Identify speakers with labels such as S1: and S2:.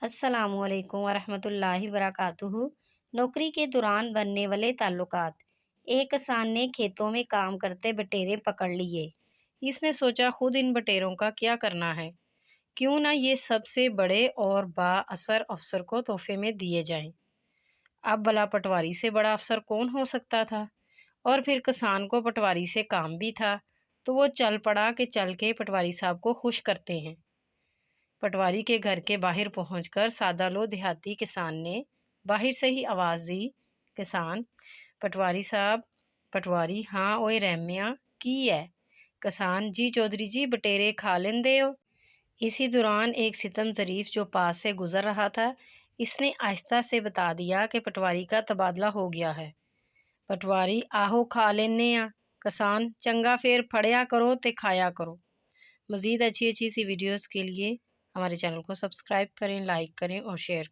S1: السلام علیکم ورحمۃ اللہ وبرکاتہ۔ نوکری کے دوران بننے والے تعلقات۔ ایک کسان نے کھیتوں میں کام کرتے بٹیرے پکڑ لیے۔ اس نے سوچا خود ان بٹیروں کا کیا کرنا ہے، کیوں نہ یہ سب سے بڑے اور با اثر افسر کو تحفے میں دیے جائیں۔ اب بھلا پٹواری سے بڑا افسر کون ہو سکتا تھا؟ اور پھر کسان کو پٹواری سے کام بھی تھا، تو وہ چل پڑا کہ چل کے پٹواری صاحب کو خوش کرتے ہیں۔ پٹواری کے گھر کے باہر پہنچ کر سادہ لو دیہاتی کسان نے باہر سے ہی آواز دی، کسان پٹواری صاحب۔ پٹواری ہاں اوئے رحمیاں کی ہے؟ کسان جی چودھری جی بٹیرے کھا لیندے ہو۔ اسی دوران ایک ستم ظریف جو پاس سے گزر رہا تھا، اس نے آہستہ سے بتا دیا کہ پٹواری کا تبادلہ ہو گیا ہے۔ پٹواری آہو کھا لینے آ، کسان چنگا پھر پھڑیا کرو تے کھایا کرو۔ مزید اچھی سی ویڈیوز کے لیے ہمارے چینل کو سبسکرائب کریں، لائک کریں اور شیئر کریں۔